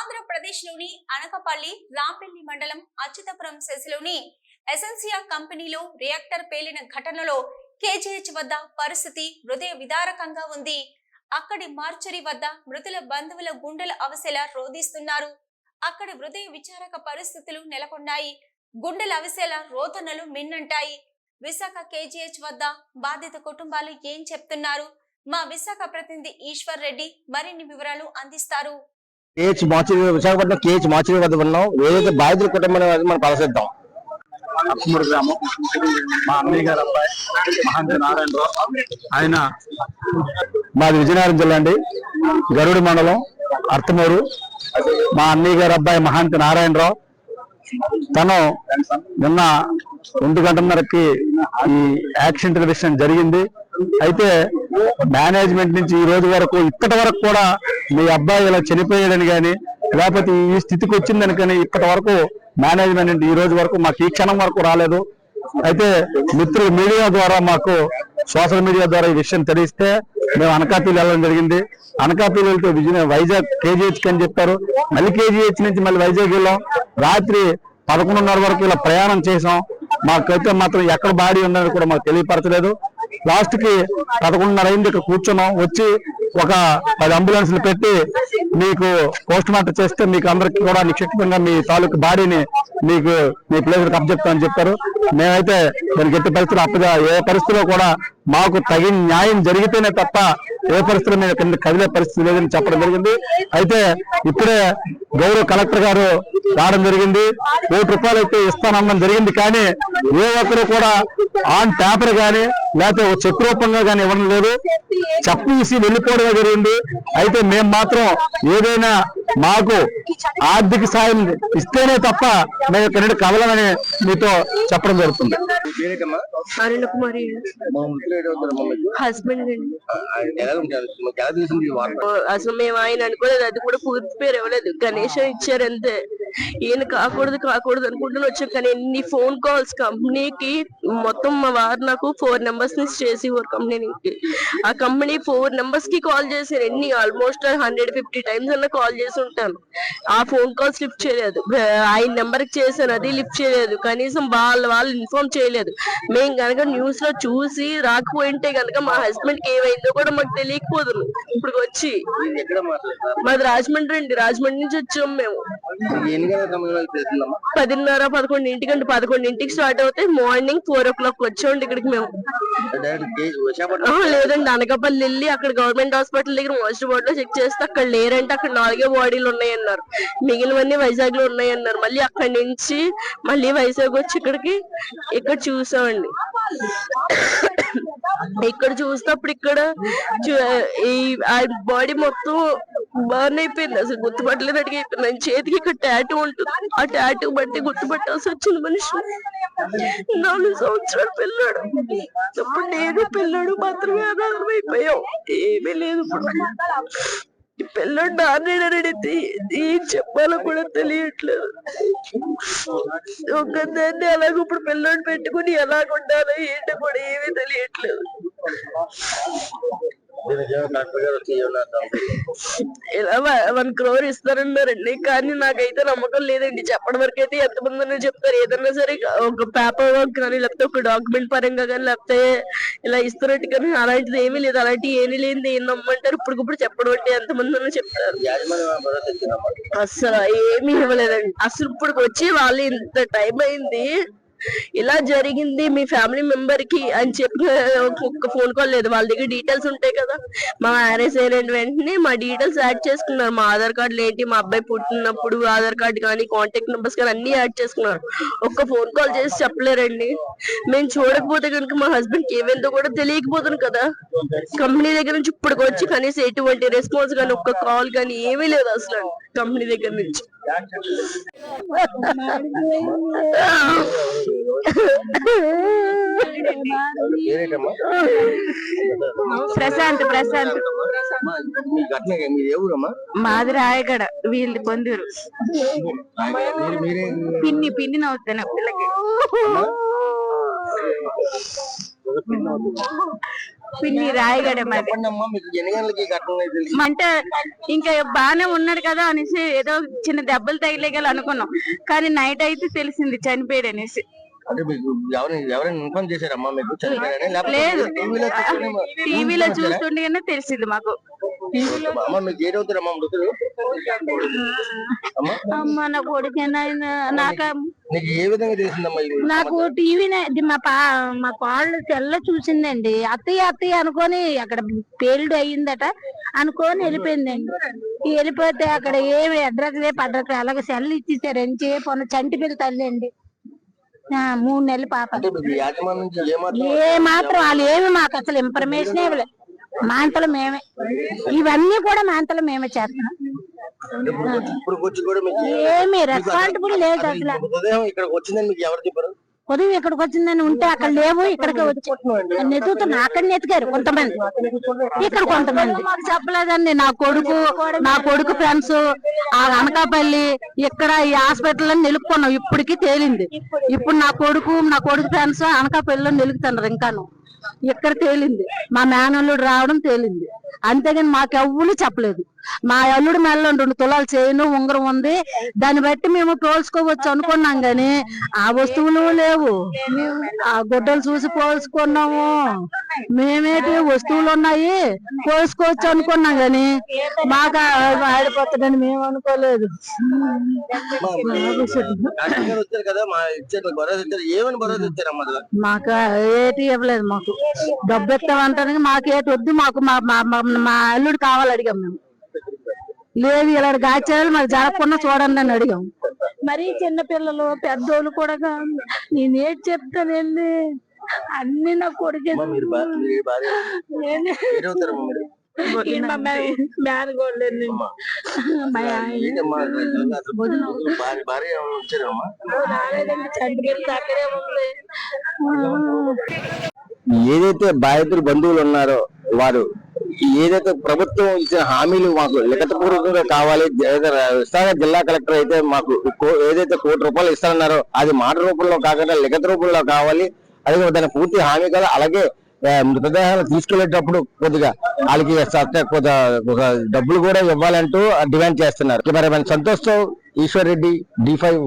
ఆంధ్రప్రదేశ్లోని అనకపల్లి రాంపల్లి మండలం అచ్యుతపురం సెస్లోని ఎసెన్సియా కంపెనీలో రియాక్టర్ పేలిన ఘటనలో కేజీహెచ్ వద్ద పరిస్థితి హృదయ విదారకంగా ఉంది. అక్కడి మార్చరీ వద్ద మృతుల బంధువుల గుండెల అవసెల రోధిస్తున్నారు. అక్కడి హృదయ విచారక పరిస్థితులు నెలకొన్నాయి. గుండెల అవసెల రోదనలు మిన్నంటాయి. విశాఖ కేజీహెచ్ వద్ద బాధిత కుటుంబాలు ఏం చెప్తున్నారు? మా విశాఖ ప్రతినిధి ఈశ్వర్ రెడ్డి మరిన్ని వివరాలు అందిస్తారు. విశాఖపట్నం కేహెచ్ మార్చరీ వద్ద ఉన్నాం. ఏదైతే బాధితుల కుటుంబాన్ని మనం పరిశీలిద్దాం. అక్షమూరు గ్రామం, మా అన్నయ్య గారు అబ్బాయి మహాంతి నారాయణరావు, ఆయన మాది విజయనగరం జిల్లా అండి, గరుడి మండలం అర్తమూరు. మా అన్నయ్య గారు అబ్బాయి మహాంతి నారాయణరావు తను నిన్న 2 గంటలన్నరకి ఈ యాక్సిడెంట్ విషయం జరిగింది. అయితే మేనేజ్మెంట్ నుంచి ఈ రోజు వరకు ఇప్పటి వరకు కూడా మీ అబ్బాయి ఇలా చనిపోయాడని కానీ లేకపోతే ఈ స్థితికి వచ్చిందని కానీ ఇప్పటి వరకు మేనేజ్మెంట్ ఈ రోజు వరకు మాకు ఈ క్షణం వరకు రాలేదు. అయితే మిత్రులు మీడియా ద్వారా మాకు సోషల్ మీడియా ద్వారా ఈ విషయం తెలిస్తే మేము అనకాపల్లి వెళ్ళడం జరిగింది. అనకాపల్లి వెళ్తే వైజాగ్ కేజీహెచ్ అని చెప్పారు. మళ్ళీ కేజీహెచ్ నుంచి మళ్ళీ వైజాగ్ వెళ్ళాం. రాత్రి 11:30 వరకు ఇలా ప్రయాణం చేసాం. మాకైతే మాత్రం ఎక్కడ బాడీ ఉందని కూడా మాకు తెలియపరచలేదు. లాస్ట్ కి 11:30 అయింది. ఇక్కడ కూర్చున్నాం. వచ్చి ఒక 10 అంబులెన్స్లు పెట్టి మీకు పోస్ట్ మార్టం చేస్తే మీకు అందరికి కూడా నిక్షిప్తంగా మీ తాలూకు బాడీని మీకు మీ ప్లేస్ అప్పచెప్తామని చెప్పారు. మేమైతే దానికి ఎట్టి పరిస్థితులు అప్పుగా ఏ పరిస్థితిలో కూడా మాకు తగిన న్యాయం జరిగితేనే తప్ప ఏ పరిస్థితుల్లో మేము కింద కదిలే పరిస్థితి లేదని చెప్పడం జరిగింది. అయితే ఇప్పుడే గౌరవ కలెక్టర్ గారు రావడం జరిగింది. ₹1 అయితే ఇస్తానమ్మని జరిగింది. కానీ ఏ ఒక్కరు కూడా ఆన్ పేపర్ కానీ లేకపోతే చెక్ రూపంగా కానీ ఇవ్వడం లేదు. చెప్పేసి వెళ్ళిపోవడమే జరిగింది. అయితే మేము మాత్రం ఏదైనా మాకు ఆర్థిక సాయం ఇస్తేనే తప్ప మేము ఇక్కడ కదలమని మీతో చెప్పడం జరుగుతుంది. అసలు మేము ఆయన అనుకోలేదు. అది కూడా పూర్తి పేరు ఇవ్వలేదు, గణేష్ ఇచ్చారు అంతే. ఈయన కాకూడదు అనుకుంటున్నా వచ్చాం. కానీ ఎన్ని ఫోన్ కాల్స్ కంపెనీకి మొత్తం మా వారు నాకు 4 నెంబర్స్ నుంచి చేసి కంపెనీకి ఆ కంపెనీ 4 నెంబర్స్ కి కాల్ చేశారు. ఎన్ని ఆల్మోస్ట్ 150 టైమ్స్ అన్న కాల్ చేసి ఉంటాను. ఆ ఫోన్ కాల్స్ లిఫ్ట్ చేయలేదు. ఆయన నెంబర్ కి చేశాను, అది లిఫ్ట్ చేయలేదు. కనీసం వాళ్ళు ఇన్ఫార్మ్ చేయలేదు. మేము కనుక న్యూస్ లో చూసి రాకపోయింటే కనుక మా హస్బెండ్ కి ఏమైందో కూడా మాకు తెలియకపోదు. ఇప్పుడు వచ్చి మాది రాజమండ్రి అండి, రాజమండ్రి నుంచి వచ్చాము మేము. 10:30 11 11ంటికి స్టార్ట్ అవుతాయి. మార్నింగ్ 4 o'clock వచ్చామండి ఇక్కడికి మేము. లేదండి, అనకాపల్లి వెళ్ళి అక్కడ గవర్నమెంట్ హాస్పిటల్ దగ్గర మోస్ట్ బోర్డ్ లో చెక్ చేస్తే అక్కడ లేరంటే అక్కడ 4 బాడీలు ఉన్నాయన్నారు. మిగిలినవన్నీ వైజాగ్ లో ఉన్నాయన్నారు. మళ్ళీ అక్కడి నుంచి మళ్ళీ వైజాగ్ వచ్చి ఇక్కడ చూసామండి. ఇక్కడ చూసినప్పుడు ఇక్కడ ఈ బాడీ మొత్తం బర్న్ అయిపోయింది. అసలు గుర్తుపట్టలేనట్టుగా అయిపోయింది. చేతికి ఇక్కడ టాటూ ఉంటుంది. ఆ టాటూ బట్టి గుర్తుపట్టాల్సి వచ్చింది. మనిషి 4 సంవత్సరాలు పిల్లాడు. అప్పుడు నేను పిల్లాడు మాత్రమే అనాథం అయిపోయాం. ఏమీ లేదు. ఈ పిల్లడు నాన్నడితే ఏం చెప్పాలో కూడా తెలియట్లేదు. ఒక్కదాన్ని అలాగ ఇప్పుడు పిల్లడు పెట్టుకుని ఎలాగుండాలో ఏంటో కూడా ఏమీ తెలియట్లేదు. ఇలా 1 crore ఇస్తారన్నారండి. కానీ నాకైతే నమ్మకం లేదండి. చెప్పడం వరకు అయితే ఎంతమంది చెప్తారు. ఏదన్నా సరే ఒక పేపర్ వర్క్ కానీ లేకపోతే ఒక డాక్యుమెంట్ పరంగా కానీ లేకపోతే ఇలా ఇస్తున్నట్టు కానీ అలాంటిది ఏమీ లేదు. అలాంటివి ఏమీ లేనిది ఏం నమ్మంటారు. ఇప్పటికిప్పుడు చెప్పడం అంటే ఎంతమంది చెప్తారు. అసలు ఏమీ ఇవ్వలేదండి. అసలు ఇప్పుడు వచ్చి వాళ్ళు ఇంత టైం అయింది, ఇలా జరిగింది మీ ఫ్యామిలీ మెంబర్ కి అని చెప్పి ఒక్క ఫోన్ కాల్ లేదు. వాళ్ళ దగ్గర డీటెయిల్స్ ఉంటాయి కదా. మా మ్యారేజ్ అయిన వెంటనే మా డీటెయిల్స్ యాడ్ చేసుకున్నారు. మా ఆధార్ కార్డులు ఏంటి, మా అబ్బాయి పుట్టినప్పుడు ఆధార్ కార్డు కానీ కాంటాక్ట్ నెంబర్స్ కానీ అన్ని యాడ్ చేసుకున్నారు. ఒక్క ఫోన్ కాల్ చేసి చెప్పలేరండి. మేము చూడకపోతే కనుక మా హస్బెండ్ కి ఏమైందో కూడా తెలియకపోతుంది కదా. కంపెనీ దగ్గర నుంచి ఇప్పటికి వచ్చి కనీసం ఎటువంటి రెస్పాన్స్ కానీ ఒక్క కాల్ కానీ ఏమీ లేదు అసలు కంపెనీ దగ్గర నుంచి. ప్రశాంత్ మాది రాయగడ, వీళ్ళు పొందూరు. పిన్ని నవ్వుతాను పిల్లకి. పిన్ని రాయగడ మాది. చెప్పండి అమ్మా, మీకు ఎన్ని గంటలకి ఈ ఘటన తెలిసి? అంటే ఇంకా బాగానే ఉన్నాడు కదా అనేసి ఏదో చిన్న దెబ్బలు తగిలేగల అనుకున్నాం, కానీ నైట్ అయితే తెలిసింది చనిపోయాడు అనేసి. అంటే మీకు ఎవరైనా ఇన్ఫార్మ్ చేశారమ్మా మీకు చనిపోయారని? లేదు, లేకపోతే టీవీలో చూస్తుండగానే తెలిసింది మాకు. అమ్మా మీకు ఏడవుతారమ్మా మృతులు? అమ్మ నా కొడుకేనా నాకు నీకు ఏ విధంగా తెలిసిందమ్మా ఇది? నాకు టీవీనే మా కాళ్ళు తెల్ల చూసిందండి. అత్తయ్య అత్తయ్య అనుకొని అక్కడ పేలుడు అయ్యిందట అనుకొని వెళ్ళిపోయిందండి. వెళ్ళిపోతే అక్కడ ఏమి అడ్రస్ పడ్రస్ అలాగే సెల్ ఇచ్చేసారు. అని చెప్పి చంటి పిల్ల తల్లి అండి, 3 నెలల పాప. అంటే మీకు యాజమాన్యం నుంచి ఏ మాత్రం వాళ్ళు ఏమి మాకు అసలు ఇన్ఫర్మేషన్ ఇవ్వలేదు. మాంతలు మేమే, ఇవన్నీ కూడా మాంతలు మేమే చేస్తున్నాం. ఇప్పుడు వచ్చి కూడా మీకు ఏమి రెస్పాన్సిబుల్ లేదు అసలు. ఉదయం ఇక్కడికి వచ్చిందని మీకు ఎవరు చెప్పారు? ఉదయం ఇక్కడికి వచ్చిందని ఉంటే అక్కడ లేవు, ఇక్కడికి వచ్చి నెతుతున్నా. అక్కడ నెతికారు కొంతమంది, ఇక్కడ కొంతమంది. మాకు చెప్పలేదండి. నా కొడుకు ఫ్రెండ్స్ ఆ అనకాపల్లి ఇక్కడ ఈ హాస్పిటల్ లో నిలుపుకున్నాం. ఇప్పటికి తేలింది. ఇప్పుడు నా కొడుకు ఫ్రెండ్స్ అనకాపల్లిలో నిలుపుతున్నారు. ఇంకాను ఇక్కడ తేలింది. మా మేనల్లుడు రావడం తేలింది, అంతేగాని మాకెవ్వరు చెప్పలేదు. మా అల్లుడు మెల్ల 2 తులాలు చైను ఉంగరం ఉంది, దాన్ని బట్టి మేము పోల్చుకోవచ్చు అనుకున్నాం, గాని ఆ వస్తువులు లేవు. ఆ గుడ్డలు చూసి పోల్చుకున్నాము. మేమేటి వస్తువులు ఉన్నాయి పోల్చుకోవచ్చు అనుకున్నాం, గాని మాకు ఆడిపోతుందని మేము అనుకోలేదు. వచ్చారు కదా మా ఇచ్చారు భరోసా ఇచ్చారు, ఏమని భరోసా ఇచ్చారమ్మా? మాకు ఏటి ఇవ్వలేదు. మాకు డబ్బు ఇస్తామంటానికి మాకేటి వద్దు, మాకు మా అల్లుడు కావాలి అడిగాం మేము. లేదు ఇలా గాచాలు మాకు జరగకుండా చూడండి అని అడిగాం. మరి చిన్న పిల్లలు పెద్దోళ్ళు కూడా నేనేం చెప్తానండి, అన్ని నా కొడుకు ఏదైతే బాధితులు బంధువులు ఉన్నారో వారు ఏదైతే ప్రభుత్వం ఇచ్చిన హామీలు మాకు లిఖితపూర్వకంగా కావాలి. విశాఖ జిల్లా కలెక్టర్ అయితే మాకు ఏదైతే ₹1,00,00,000 ఇస్తారన్నారో అది మాట రూపంలో కాకుండా లిఖిత రూపంలో కావాలి. అలాగే దాని పూర్తి హామీ కదా. అలాగే మృతదేహాలు తీసుకెళ్లేటప్పుడు కొద్దిగా వాళ్ళకి డబ్బులు కూడా ఇవ్వాలంటూ డిమాండ్ చేస్తున్నారు. కెమెరామెన్ సంతోష్ తో ఈశ్వర్ రెడ్డి, D5.